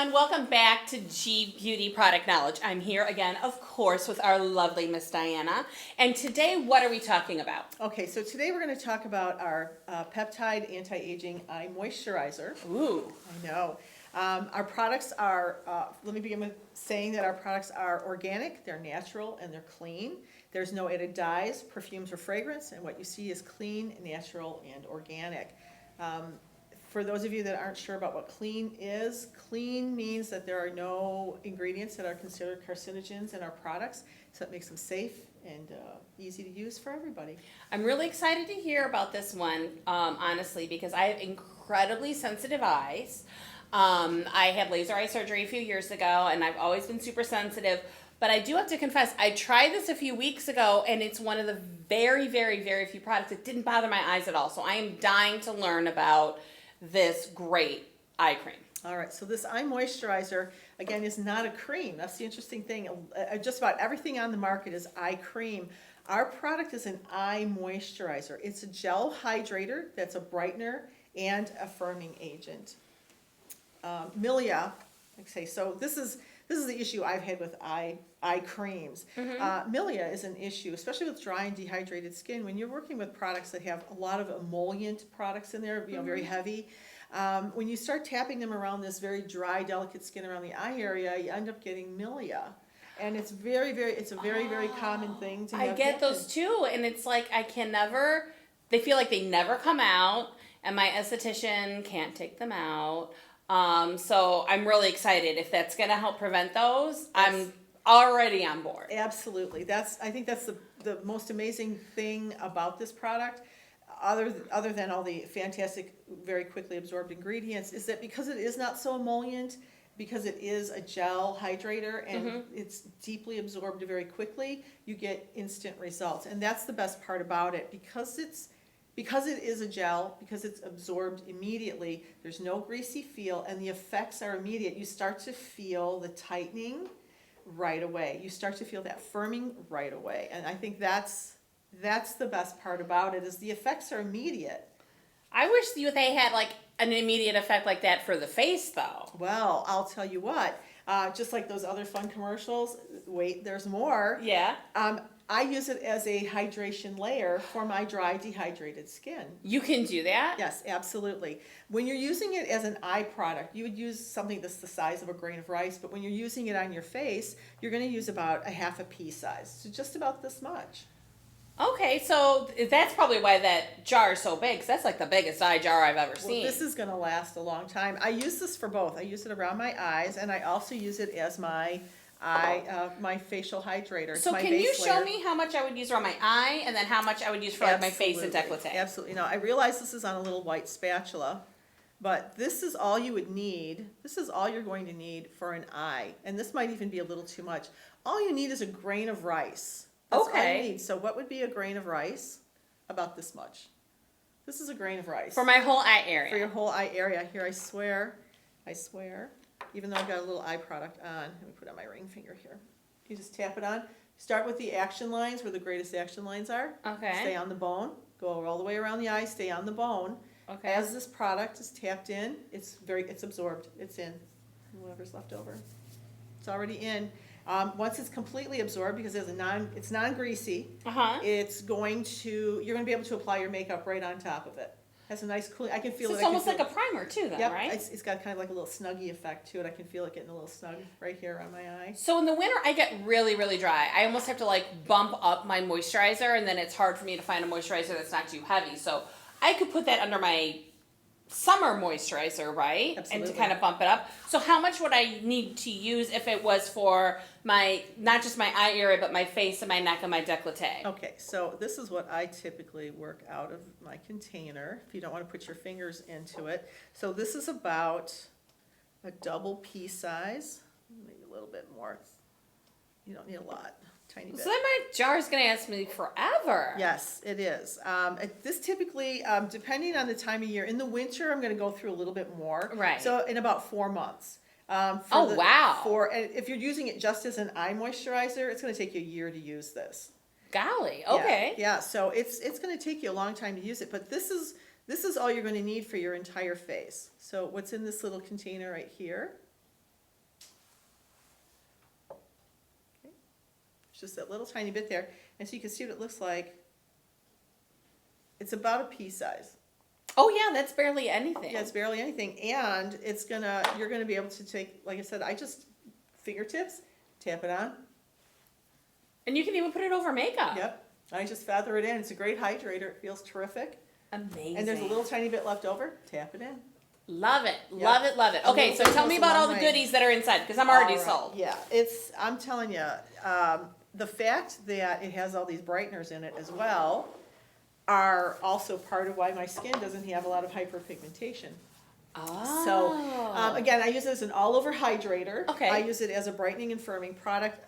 everyone. Welcome back to G Beauty Product Knowledge. I'm here again, of course, with our lovely Miss Diana. And today, what are we talking about? Okay, so today we're going to talk about our Peptide Anti-Aging Eye Moisturizer. Ooh. I know. Our products are, let me begin with saying that our products are organic, they're natural, and they're clean. There's no added dyes, perfumes, or fragrance, and what you see is clean, natural, and organic. For those of you that aren't sure about what clean is, clean means that there are no ingredients that are considered carcinogens in our products, so it makes them safe and easy to use for everybody. I'm really excited to hear about this one, honestly, because I have incredibly sensitive eyes. I had laser eye surgery a few years ago, and I've always been super sensitive. But I do have to confess, I tried this a few weeks ago, and it's one of the very, very, very few products that didn't bother my eyes at all. So I am dying to learn about this great eye cream. All right, so this eye moisturizer, again, is not a cream. That's the interesting thing. Just about everything on the market is eye cream. Our product is an eye moisturizer. It's a gel hydrator that's a brightener and a firming agent. Milia, okay, so this is the issue I've had with eye creams. Milia is an issue, especially with dry and dehydrated skin. When you're working with products that have a lot of emollient products in there, very heavy, when you start tapping them around this very dry, delicate skin around the eye area, you end up getting milia. And it's it's a very common thing to have. I get those too, and it's like they feel like they never come out, and my esthetician can't take them out. So I'm really excited. If that's going to help prevent those, I'm already on board. Absolutely. I think that's the most amazing thing about this product, other than all the fantastic, very quickly absorbed ingredients, is that because it is not so emollient, because it is a gel hydrator and it's deeply absorbed very quickly, you get instant results. And that's the best part about it. Because it is a gel, because it's absorbed immediately, there's no greasy feel, and the effects are immediate. You start to feel the tightening right away. You start to feel that firming right away. And I think that's the best part about it, is the effects are immediate. I wish they had like an immediate effect like that for the face, though. Well, I'll tell you what, just like those other fun commercials, wait, there's more. Yeah. I use it as a hydration layer for my dry, dehydrated skin. You can do that? Yes, absolutely. When you're using it as an eye product, you would use something that's the size of a grain of rice, but when you're using it on your face, you're going to use about a half a pea size, so just about this much. Okay, so that's probably why that jar is so big, because that's like the biggest eye jar I've ever seen. Well, this is going to last a long time. I use this for both. I use it around my eyes, and I also use it as my facial hydrator. So can you show me how much I would use around my eye, and then how much I would use for like my face and décolleté? Absolutely. Now, I realize this is on a little white spatula, but this is all you would need. This is all you're going to need for an eye, and this might even be a little too much. All you need is a grain of rice. That's all you need. So what would be a grain of rice? About this much. This is a grain of rice. For my whole eye area. For your whole eye area. Here, I swear, even though I've got a little eye product on, let me put on my ring finger here. You just tap it on. Start with the action lines, where the greatest action lines are. Okay. Stay on the bone. Go all the way around the eye. Stay on the bone. Okay. As this product is tapped in, it's absorbed. It's in. Whatever's left over, it's already in. Once it's completely absorbed, because it's non-greasy, you're going to be able to apply your makeup right on top of it. Has a nice cool. I can feel it. It's almost like a primer too, then, yep, right? It's got kind of like a little snuggy effect to it. I can feel it getting a little snug right here on my eye. So in the winter, I get really, really dry. I almost have to like bump up my moisturizer, and then it's hard for me to find a moisturizer that's not too heavy. So I could put that under my summer moisturizer, right? Absolutely. And to kind of bump it up. So how much would I need to use if it was for not just my eye area, but my face and my neck and my décolleté? Okay, so this is what I typically work out of my container, if you don't want to put your fingers into it. So this is about a double pea size, maybe a little bit more. You don't need a lot. Tiny bit. So then my jar is going to last me forever. Yes, it is. This typically, depending on the time of year, in the winter, I'm going to go through a little bit more. Right. So in about 4 months. Wow. And if you're using it just as an eye moisturizer, it's going to take you a year to use this. Golly. Okay. Yeah. So it's going to take you a long time to use it, but this is all you're going to need for your entire face. So what's in this little container right here just that little tiny bit there. And so you can see what it looks like. It's about a pea size. Oh yeah, that's barely anything. Yeah, it's barely anything. And you're gonna be able to take, like I said, I just fingertips, tap it on. And you can even put it over makeup. Yep. I just feather it in. It's a great hydrator. It feels terrific. Amazing. And there's a little tiny bit left over. Tap it in. Love it. Yep. Love it. Love it. A Okay, little so bit tell me goes a about all long the way. goodies that are inside because I'm already All right. sold. Yeah, I'm telling you, the fact that it has all these brighteners in it as well are also part of why my skin doesn't have a lot of hyperpigmentation. Oh. So, again, I use it as an all-over hydrator. Okay. I use it as a brightening and firming product.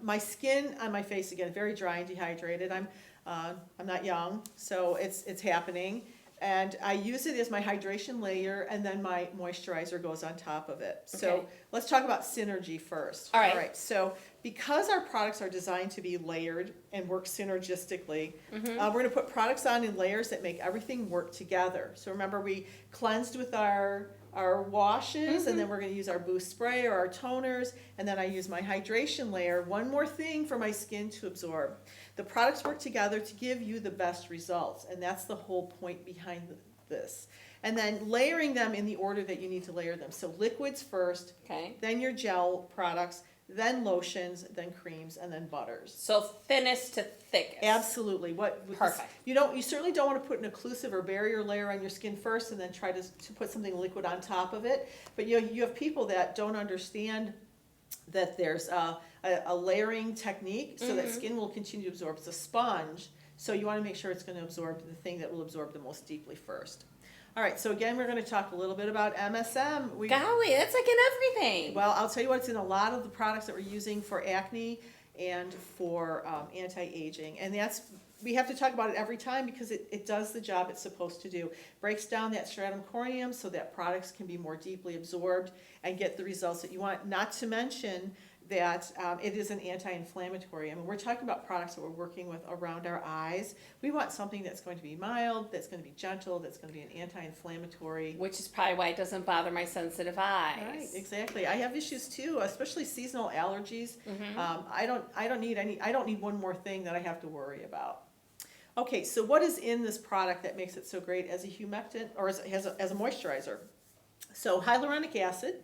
My skin on my face, again, very dry and dehydrated. I'm not young, so it's happening. And I use it as my hydration layer, and then my moisturizer goes on top of it. So Okay. let's talk about synergy first. All right. All right. So because our products are designed to be layered and work synergistically, we're going to put products on in layers that make everything work together. So remember, we cleansed with our washes, and then we're going to use our boost spray or our toners, and then I use my hydration layer. One more thing for my skin to absorb. The products work together to give you the best results, and that's the whole point behind this. And then layering them in the order that you need to layer them. So liquids first, Okay. then your gel products, then lotions, then creams, and then butters. So thinnest to thickest. Absolutely. Perfect. You certainly don't want to put an occlusive or barrier layer on your skin first and then try to put something liquid on top of it. But you have people that don't understand that there's a layering technique so that skin will continue to absorb. It's a sponge, so you want to make sure it's going to absorb the thing that will absorb the most deeply first. All right, so again, we're going to talk a little bit about MSM. Golly, that's like in everything. Well, I'll tell you what, it's in a lot of the products that we're using for acne and for anti-aging. And we have to talk about it every time because it does the job it's supposed to do. Breaks down that stratum corneum so that products can be more deeply absorbed and get the results that you want. Not to mention that it is an anti-inflammatory. I mean, we're talking about products that we're working with around our eyes. We want something that's going to be mild, that's going to be gentle, that's going to be an anti-inflammatory. Which is probably why it doesn't bother my sensitive eyes. Right, exactly. I have issues too, especially seasonal allergies. I don't need one more thing that I have to worry about. Okay, so what is in this product that makes it so great as a humectant or as a moisturizer? So hyaluronic acid,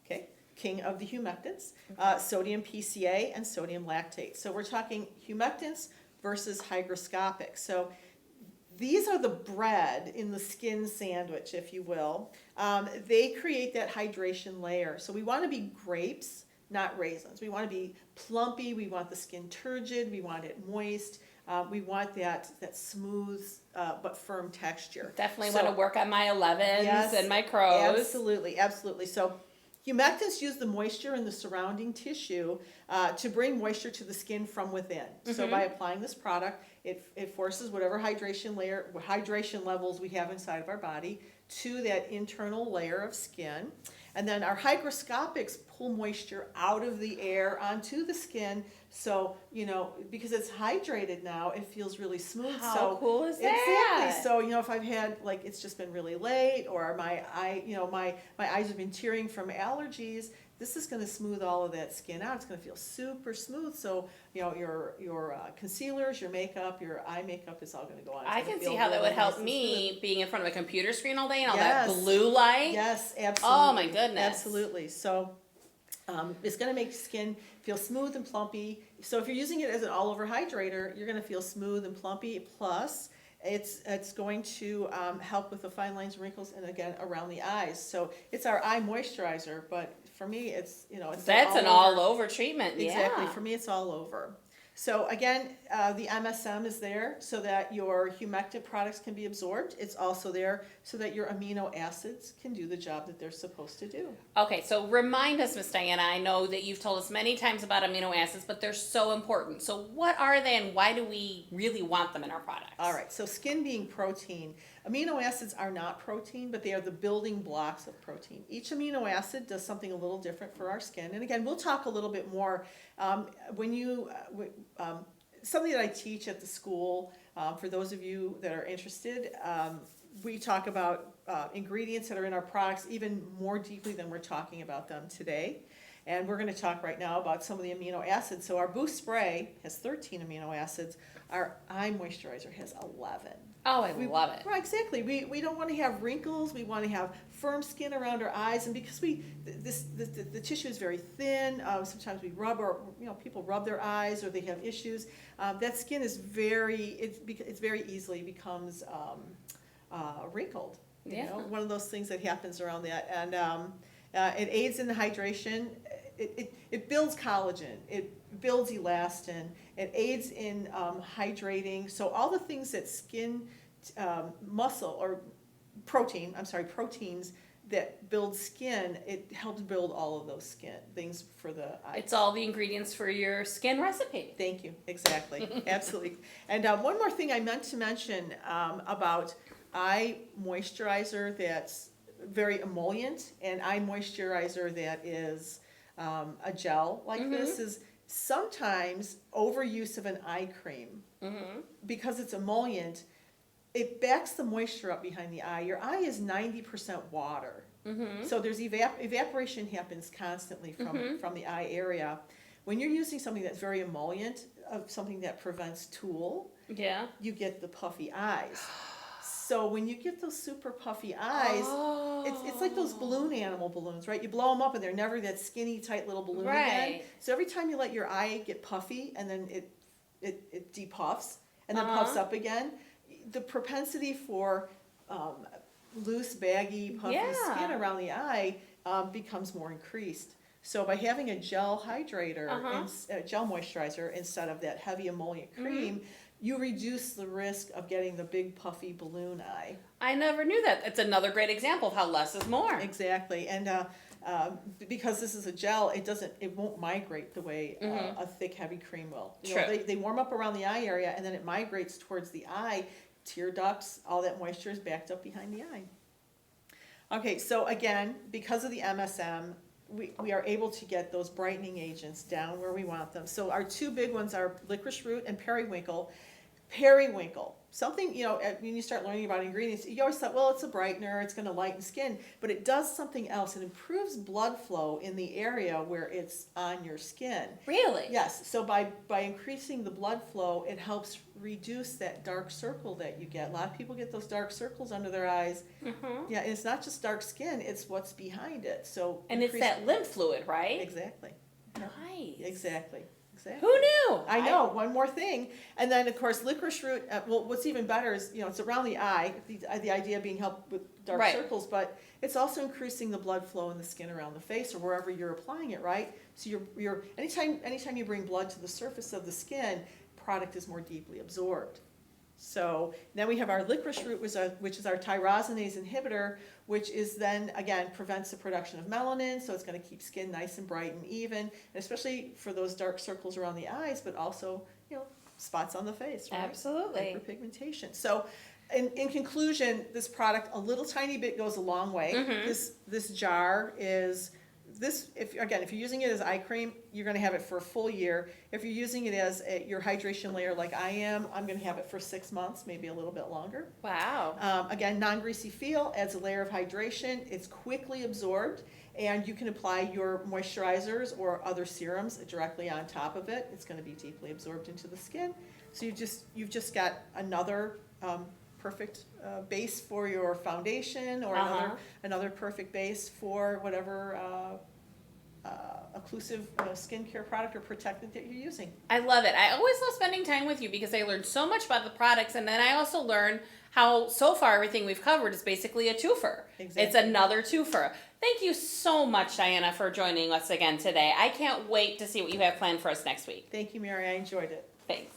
okay, king of the humectants, sodium PCA and sodium lactate. So we're talking humectants versus hygroscopic. So these are the bread in the skin sandwich, if you will. They create that hydration layer. So we want to be grapes, not raisins. We want to be plumpy. We want the skin turgid. We want it moist. We want that smooth but firm texture. Definitely want to work on my 11s Yes, and my crows. Absolutely, absolutely. So humectants use the moisture in the surrounding tissue to bring moisture to the skin from within. So by applying this product, it forces whatever hydration levels we have inside of our body to that internal layer of skin. And then our hygroscopics pull moisture out of the air onto the skin. So, because it's hydrated now, it feels really smooth. How cool is that? Exactly. So, if I've had, it's just been really late or my eyes have been tearing from allergies, this is going to smooth all of that skin out. It's going to feel super smooth. So, your concealers, your makeup, your eye makeup is all going to go on. I can see how that would really help nice me being in front of a computer screen all day and all Yes. that blue light. Yes, absolutely. Oh my goodness. Absolutely. So it's going to make skin feel smooth and plumpy. So if you're using it as an all-over hydrator, you're going to feel smooth and plumpy. Plus, it's going to help with the fine lines and wrinkles, and again around the eyes. So it's our eye moisturizer, but for me, it's That's an all-over treatment. Exactly. Yeah. For me, it's all over. So again, the MSM is there so that your humectant products can be absorbed. It's also there so that your amino acids can do the job that they're supposed to do. Okay, so remind us, Miss Diana, I know that you've told us many times about amino acids, but they're so important. So what are they and why do we really want them in our products? All right, so skin being protein. Amino acids are not protein, but they are the building blocks of protein. Each amino acid does something a little different for our skin. And again, we'll talk a little bit more something that I teach at the school, for those of you that are interested, we talk about ingredients that are in our products even more deeply than we're talking about them today. And we're gonna talk right now about some of the amino acids. So our Boost Spray has 13 amino acids. Our eye moisturizer has 11. Oh, I love it. Right, exactly. We don't want to have wrinkles. We want to have firm skin around our eyes, and because the tissue is very thin, sometimes we rub, or people rub their eyes, or they have issues. That skin is it's very easily becomes wrinkled. One of those things that happens around that, and it aids in the hydration. It builds collagen. It builds elastin. It aids in hydrating. So all the things that skin, muscle, or proteins that build skin, it helps build all of those skin things for the eye. It's all the ingredients for your skin recipe. Thank you. Exactly. Absolutely. And one more thing I meant to mention about eye moisturizer that's very emollient, and eye moisturizer that is a gel like this is sometimes overuse of an eye cream, because it's emollient, it backs the moisture up behind the eye. Your eye is 90% water. So there's evaporation happens constantly from the eye area. When you're using something that's very emollient, something that prevents tulle, you get the puffy eyes. So when you get those super puffy eyes, it's like those balloon animal balloons, right? You blow them up and they're never that skinny, tight little balloon again. So every time you let your eye get puffy and then it depuffs and then puffs up again, the propensity for loose, baggy, puffy skin around the eye becomes more increased. So by having a gel hydrator, gel moisturizer instead of that heavy emollient cream, you reduce the risk of getting the big puffy balloon eye. I never knew that. It's another great example of how less is more. Exactly, and because this is a gel, it won't migrate the way a thick, heavy cream will. They warm up around the eye area, and then it migrates towards the eye, tear ducts, all that moisture is backed up behind the eye. Okay, so again, because of the MSM, we are able to get those brightening agents down where we want them. So our two big ones are licorice root and periwinkle. Periwinkle, something, when you start learning about ingredients, you always thought, well, it's a brightener, it's going to lighten skin, but it does something else. It improves blood flow in the area where it's on your skin. Really? Yes, so by increasing the blood flow, it helps reduce that dark circle that you get. A lot of people get those dark circles under their eyes. Yeah, and it's not just dark skin, it's what's behind it. So it's that lymph fluid, right? Exactly. Nice. Exactly. Who knew? I know. One more thing, and then of course licorice root. Well, what's even better is it's around the eye. The idea being help with dark circles, but it's also increasing the blood flow in the skin around the face or wherever you're applying it. Right. So you're anytime you bring blood to the surface of the skin, product is more deeply absorbed. So then we have our licorice root, which is our tyrosinase inhibitor, which is then, again, prevents the production of melanin, so it's going to keep skin nice and bright and even, and especially for those dark circles around the eyes, but also, spots on the face, right? Absolutely. Hyperpigmentation. So in conclusion, this product, a little tiny bit goes a long way. This jar is... if you're using it as eye cream, you're going to have it for a full year. If you're using it as your hydration layer like I am, I'm going to have it for 6 months, maybe a little bit longer. Wow. Again, non-greasy feel, adds a layer of hydration. It's quickly absorbed, and you can apply your moisturizers or other serums directly on top of it. It's going to be deeply absorbed into the skin. So you've just got another perfect base for your foundation, or another perfect base for whatever occlusive skincare product or protectant that you're using. I love it. I always love spending time with you because I learned so much about the products, and then I also learn how so far everything we've covered is basically a twofer. Exactly. It's another twofer. Thank you so much, Diana, for joining us again today. I can't wait to see what you have planned for us next week. Thank you, Mary. I enjoyed it. Thanks.